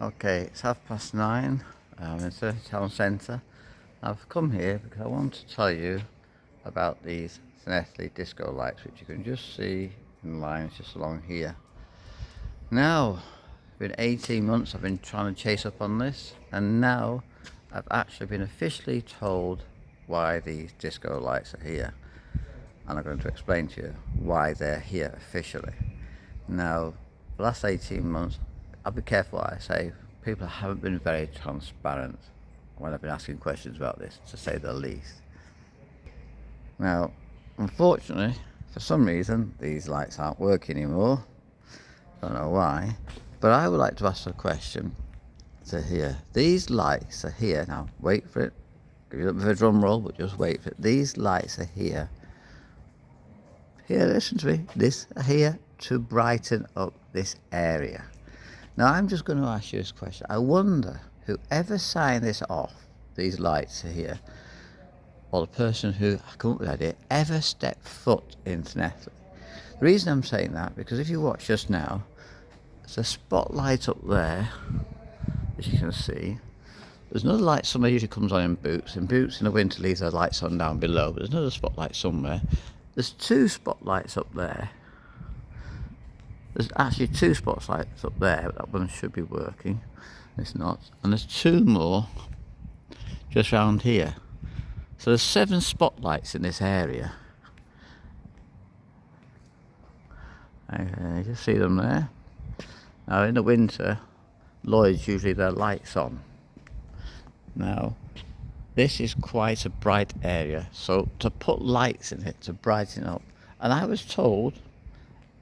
Okay, it's 9:30. I'm in the town centre. I've come here because I want to tell you about these Llanelli disco lights, which you can just see in lines just along here. Now, it's been 18 months I've been trying to chase up on this, and now I've actually been officially told why these disco lights are here. And I'm going to explain to you why they're here officially. Now, the last 18 months, I'll be careful what I say. People haven't been very transparent when I've been asking questions about this, to say the least. Now, unfortunately, for some reason, these lights aren't working anymore. Don't know why, but I would like to ask a question to here. These lights are here. Now, wait for it. Give you a bit of a drum roll, but just wait for it. These lights are here. Here, listen to me. This are here to brighten up this area. Now, I'm just going to ask you this question. I wonder whoever signed this off, these lights are here, or the person who come up with the idea, ever stepped foot into Llanelli. The reason I'm saying that, because if you watch just now, there's a spotlight up there, as you can see. There's another light somewhere usually comes on in Boots. In Boots in the winter leaves their lights on down below, but there's another spotlight somewhere. There's two spotlights up there. There's actually two spotlights up there, but that one should be working. It's not. And there's two more just round here. So there's 7 spotlights in this area. Okay, you see them there. Now in the winter, Lloyd's usually their lights on. Now, this is quite a bright area, so to put lights in it to brighten up, and I was told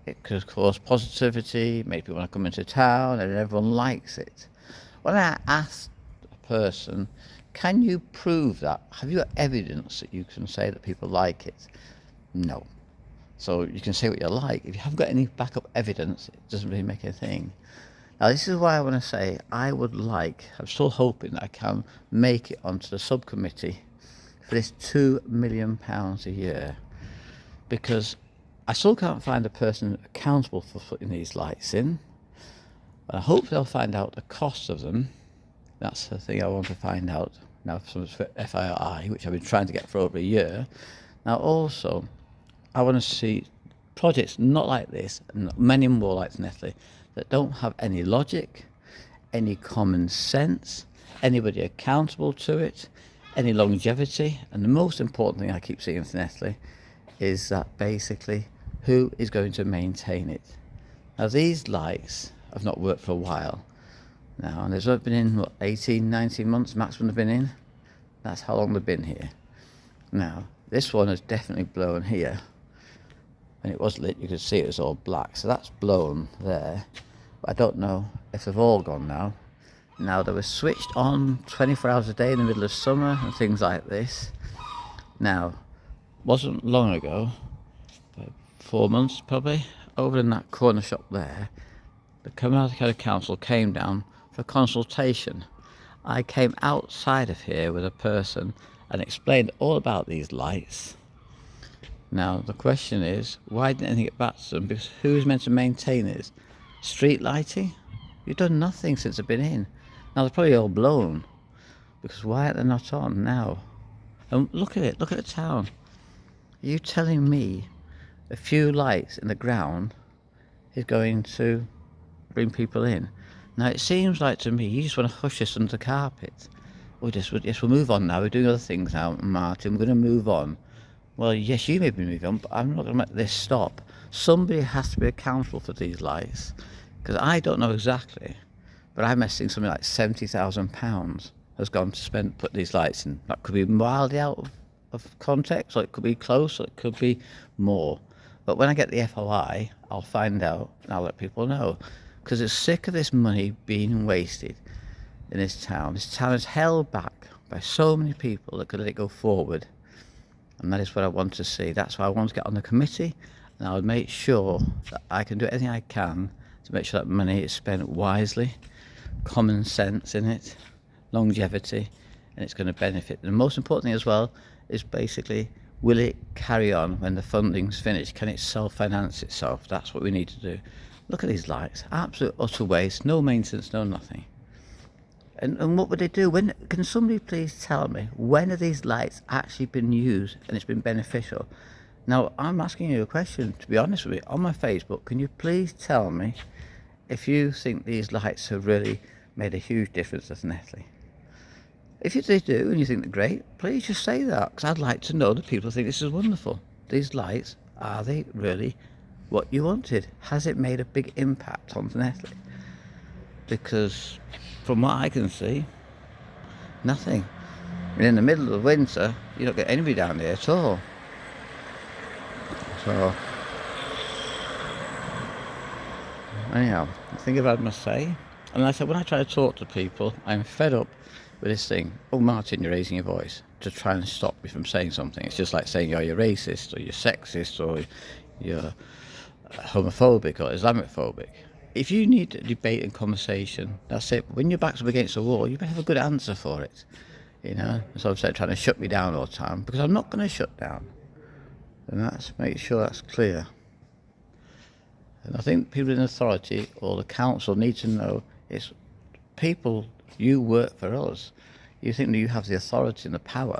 it could cause positivity, make people want to come into town, and everyone likes it. When I asked a person, can you prove that? Have you got evidence that you can say that people like it? No. So you can say what you like. If you haven't got any backup evidence, it doesn't really make a thing. Now, this is why I want to say I'm still hoping that I can make it onto the subcommittee for this £2 million a year, because I still can't find a person accountable for putting these lights in. But I hope they'll find out the cost of them. That's the thing I want to find out now for FII, which I've been trying to get for over a year. Now, also, I want to see projects not like this, and many more like Llanelli, that don't have any logic, any common sense, anybody accountable to it, any longevity, and the most important thing I keep seeing in Llanelli is that basically who is going to maintain it. Now, these lights have not worked for a while now, and they've been in 18, 19 months maximum they've been in. That's how long they've been here. Now, this one has definitely blown here. When it was lit, you could see it was all black, so that's blown there. But I don't know if they've all gone now. Now, they were switched on 24 hours a day in the middle of summer and things like this. Now, wasn't long ago, about 4 months probably, over in that corner shop there, the County Council came down for consultation. I came outside of here with a person and explained all about these lights. Now, the question is, why didn't anything get back to them? Because who's meant to maintain this? Street lighting? You've done nothing since they've been in. Now, they're probably all blown. Because why are they not on now? And look at it, look at the town. Are you telling me a few lights in the ground is going to bring people in? Now, it seems like to me, you just want to hush this under the carpet. We'll move on now. We're doing other things now, Martin. We're going to move on. Well, yes, you may be moving on, but I'm not going to let this stop. Somebody has to be accountable for these lights, because I don't know exactly, but I'm estimating something like £70,000 has gone to put these lights in. That could be wildly out of context, or it could be close, or it could be more. But when I get the FOI, I'll find out and I'll let people know, because it's sick of this money being wasted in this town. This town is held back by so many people that could let it go forward. And that is what I want to see. That's why I want to get on the committee, and I'll make sure that I can do everything I can to make sure that money is spent wisely, common sense in it, longevity, and it's going to benefit. And the most important thing as well is basically, will it carry on when the funding's finished? Can it self-finance itself? That's what we need to do. Look at these lights. Absolute utter waste. No maintenance, no nothing. And what would they do? When can somebody please tell me when have these lights actually been used and it's been beneficial? Now I'm asking you a question. To be honest with you, on my Facebook, can you please tell me if you think these lights have really made a huge difference to Llanelli? If they do and you think they're great, please just say that, because I'd like to know that people think this is wonderful. These lights, are they really what you wanted? Has it made a big impact on Llanelli? Because from what I can see, nothing. And in the middle of winter, you don't get anybody down there at all. So, anyhow, I think I've had my say. And I said, when I try to talk to people, I'm fed up with this thing. Oh, Martin, you're raising your voice to try and stop me from saying something. It's just like saying, oh, you're racist, or you're sexist, or you're homophobic, or Islamophobic. If you need debate and conversation, that's it. When your back's up against the wall, you better have a good answer for it. You know, so I'm trying to shut me down all the time, because I'm not going to shut down. And make sure that's clear. And I think people in authority or the council need to know it's people, you work for us. You think that you have the authority and the power